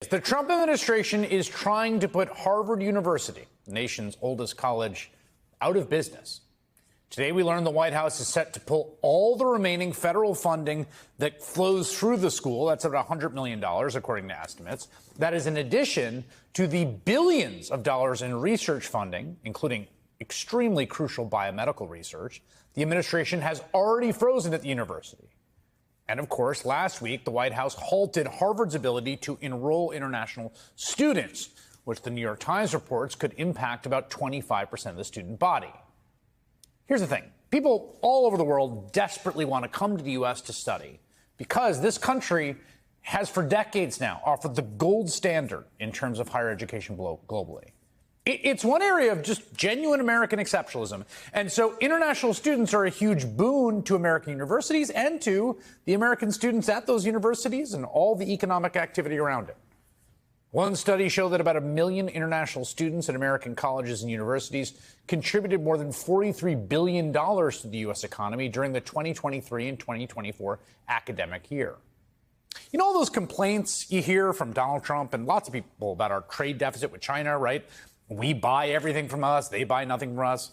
if the Trump administration is trying to put Harvard University, the nation's oldest college, out of business, today we learned the White House is set to pull all the remaining federal funding that flows through the school. That's about $100 million, according to estimates. That is in addition to the billions of dollars in research funding, including extremely crucial biomedical research, the administration has already frozen at the university. And of course, last week, the White House halted Harvard's ability to enroll international students, which the New York Times reports could impact about 25% of the student body. Here's the thing. People all over the world desperately want to come to the U.S. to study because this country has for decades now offered the gold standard in terms of higher education globally. It's one area of just genuine American exceptionalism. And so international students are a huge boon to American universities and to the American students at those universities and all the economic activity around it. One study showed that about 1 million international students at American colleges and universities contributed more than $43 billion to the U.S. economy during the 2023 and 2024 academic year. You know all those complaints you hear from Donald Trump and lots of people about our trade deficit with China, right? We buy everything from us, they buy nothing from us.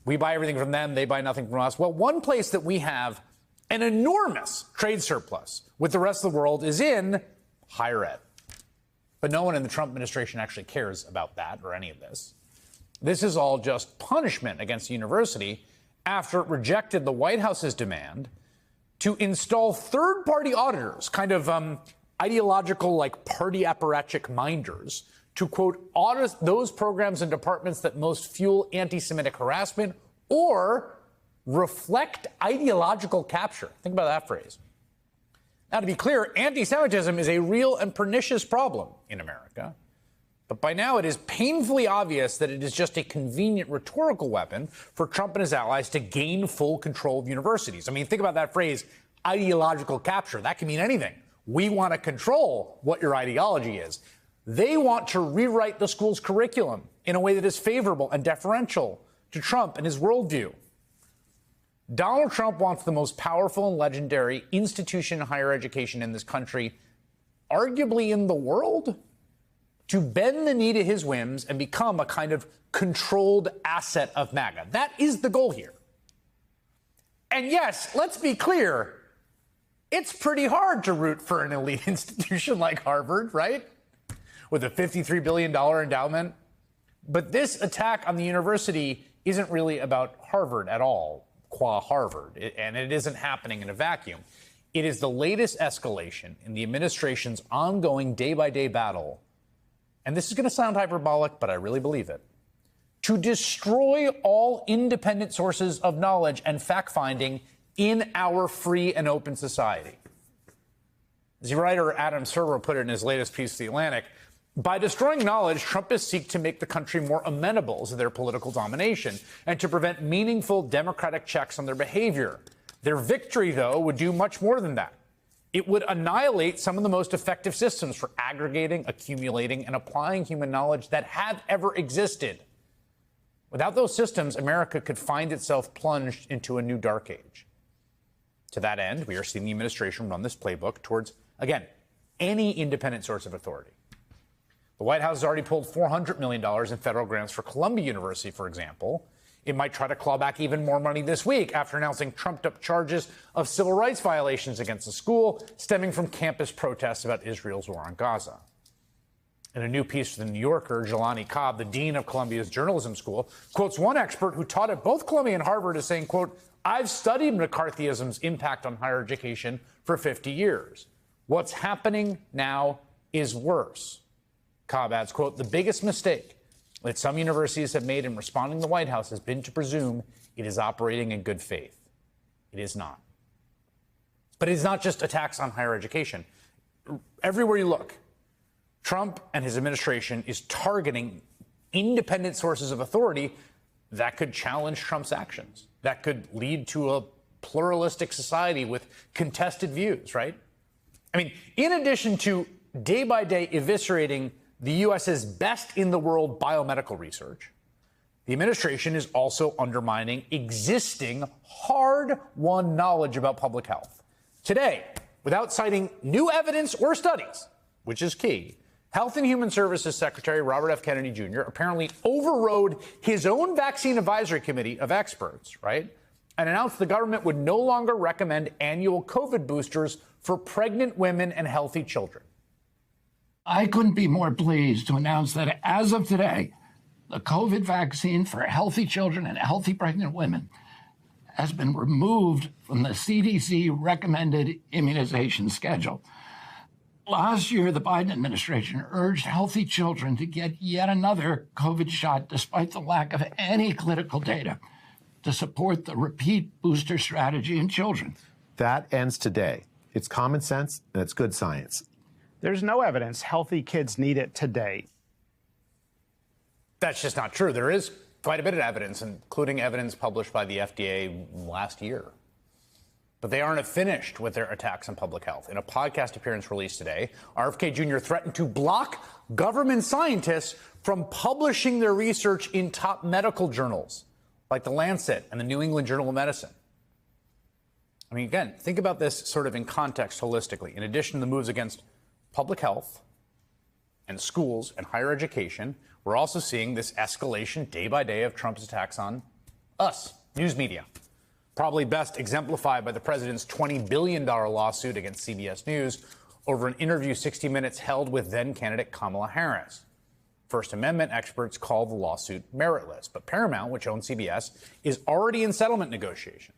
We buy everything from them, they buy nothing from us. Well, one place that we have an enormous trade surplus with the rest of the world is in higher ed. But no one in the Trump administration actually cares about that or any of this. This is all just punishment against the university after it rejected the White House's demand to install third-party auditors, kind of ideological, like party apparatchik minders, to, quote, audit those programs and departments that most fuel anti-Semitic harassment or reflect ideological capture. Think about that phrase. Now, to be clear, anti-Semitism is a real and pernicious problem in America. But by now, it is painfully obvious that it is just a convenient rhetorical weapon for Trump and his allies to gain full control of universities. I mean, think about that phrase, ideological capture. That can mean anything. We want to control what your ideology is. They want to rewrite the school's curriculum in a way that is favorable and deferential to Trump and his worldview. Donald Trump wants the most powerful and legendary institution in higher education in this country, arguably in the world, to bend the knee to his whims and become a kind of controlled asset of MAGA. That is the goal here. And yes, let's be clear, it's pretty hard to root for an elite institution like Harvard, right? With a $53 billion endowment. But this attack on the university isn't really about Harvard at all, qua Harvard, and it isn't happening in a vacuum. It is the latest escalation in the administration's ongoing day-by-day battle, and this is going to sound hyperbolic, but I really believe it, to destroy all independent sources of knowledge and fact-finding in our free and open society. As the writer Adam Serwer put it in his latest piece, The Atlantic, by destroying knowledge, Trumpists seek to make the country more amenable to their political domination and to prevent meaningful democratic checks on their behavior. Their victory, though, would do much more than that. It would annihilate some of the most effective systems for aggregating, accumulating, and applying human knowledge that have ever existed. Without those systems, America could find itself plunged into a new dark age. To that end, we are seeing the administration run this playbook towards, again, any independent source of authority. The White House has already pulled $400 million in federal grants for Columbia University, for example. It might try to claw back even more money this week after announcing trumped-up charges of civil rights violations against the school stemming from campus protests about Israel's war on Gaza. In a new piece for The New Yorker, Jelani Cobb, the dean of Columbia's journalism school, quotes one expert who taught at both Columbia and Harvard as saying, quote, "I've studied McCarthyism's impact on higher education for 50 years. What's happening now is worse." Cobb adds, quote, "The biggest mistake that some universities have made in responding to the White House has been to presume it is operating in good faith. It is not." But it's not just attacks on higher education. Everywhere you look, Trump and his administration is targeting independent sources of authority that could challenge Trump's actions, that could lead to a pluralistic society with contested views, right? I mean, in addition to day by day eviscerating the U.S.'s best in the world biomedical research, the administration is also undermining existing hard-won knowledge about public health. Today, without citing new evidence or studies, which is key, Health and Human Services Secretary Robert F. Kennedy Jr. apparently overrode his own vaccine advisory committee of experts, right? And announced the government would no longer recommend annual COVID boosters for pregnant women and healthy children. I couldn't be more pleased to announce that as of today, the COVID vaccine for healthy children and healthy pregnant women has been removed from the CDC recommended immunization schedule. Last year, the Biden administration urged healthy children to get yet another COVID shot despite the lack of any clinical data to support the repeat booster strategy in children. That ends today. It's common sense and it's good science. There's no evidence healthy kids need it today. That's just not true. There is quite a bit of evidence, including evidence published by the FDA last year. But they aren't finished with their attacks on public health. In a podcast appearance released today, RFK Jr. threatened to block government scientists from publishing their research in top medical journals like The Lancet and the New England Journal of Medicine. I mean, again, think about this sort of in context holistically. In addition to the moves against public health and schools and higher education, we're also seeing this escalation day by day of Trump's attacks on us, news media. Probably best exemplified by the president's $20 billion lawsuit against CBS News over an interview 60 Minutes held with then-candidate Kamala Harris. First Amendment experts call the lawsuit meritless, but Paramount, which owns CBS, is already in settlement negotiations.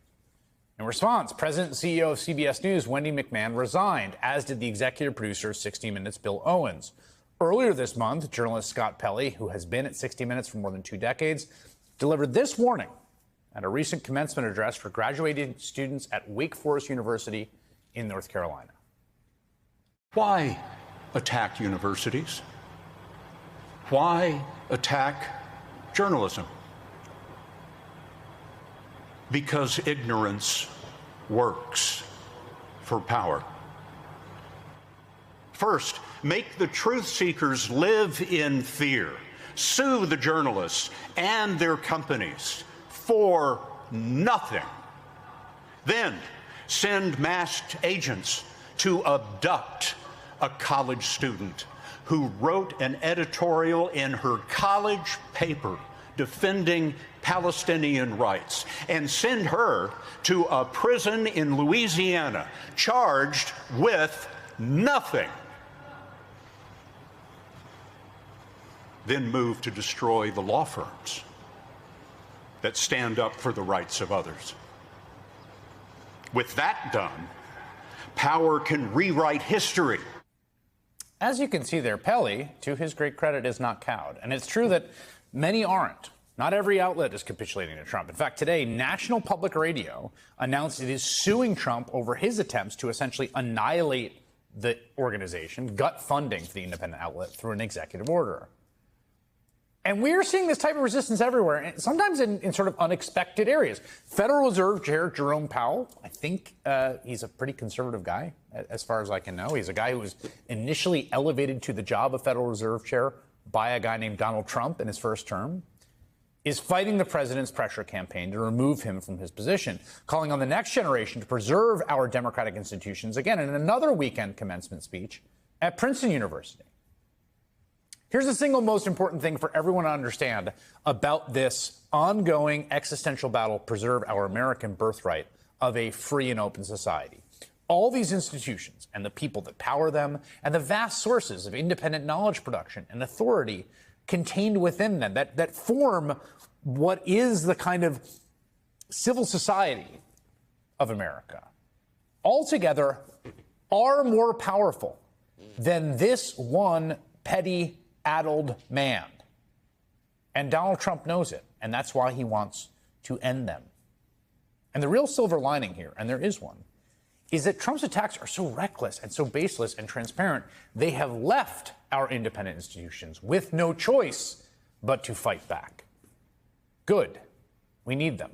In response, President and CEO of CBS News, Wendy McMahon, resigned, as did the executive producer of 60 Minutes, Bill Owens. Earlier this month, journalist Scott Pelley, who has been at 60 Minutes for more than 2 decades, delivered this warning at a recent commencement address for graduating students at Wake Forest University in North Carolina. Why attack universities? Why attack journalism? Because ignorance works for power. First, make the truth seekers live in fear. Sue the journalists and their companies for nothing. Then send masked agents to abduct a college student who wrote an editorial in her college paper defending Palestinian rights, and send her to a prison in Louisiana charged with nothing. Then move to destroy the law firms that stand up for the rights of others. With that done, power can rewrite history. As you can see there, Pelley, to his great credit, is not cowed. And it's true that many aren't. Not every outlet is capitulating to Trump. In fact, today, National Public Radio announced it is suing Trump over his attempts to essentially annihilate the organization, gut funding for the independent outlet through an executive order. And we're seeing this type of resistance everywhere, and sometimes in sort of unexpected areas. Federal Reserve Chair Jerome Powell, I think he's a pretty conservative guy, as far as I can know. He's a guy who was initially elevated to the job of Federal Reserve Chair by a guy named Donald Trump in his first term, is fighting the president's pressure campaign to remove him from his position, calling on the next generation to preserve our democratic institutions, again, in another weekend commencement speech at Princeton University. Here's the single most important thing for everyone to understand about this ongoing existential battle to preserve our American birthright of a free and open society. All these institutions and the people that power them and the vast sources of independent knowledge production and authority contained within them that form what is the kind of civil society of America, altogether are more powerful than this one petty, addled man. And Donald Trump knows it, and that's why he wants to end them. And the real silver lining here, and there is one, is that Trump's attacks are so reckless and so baseless and transparent, they have left our independent institutions with no choice but to fight back. Good. We need them.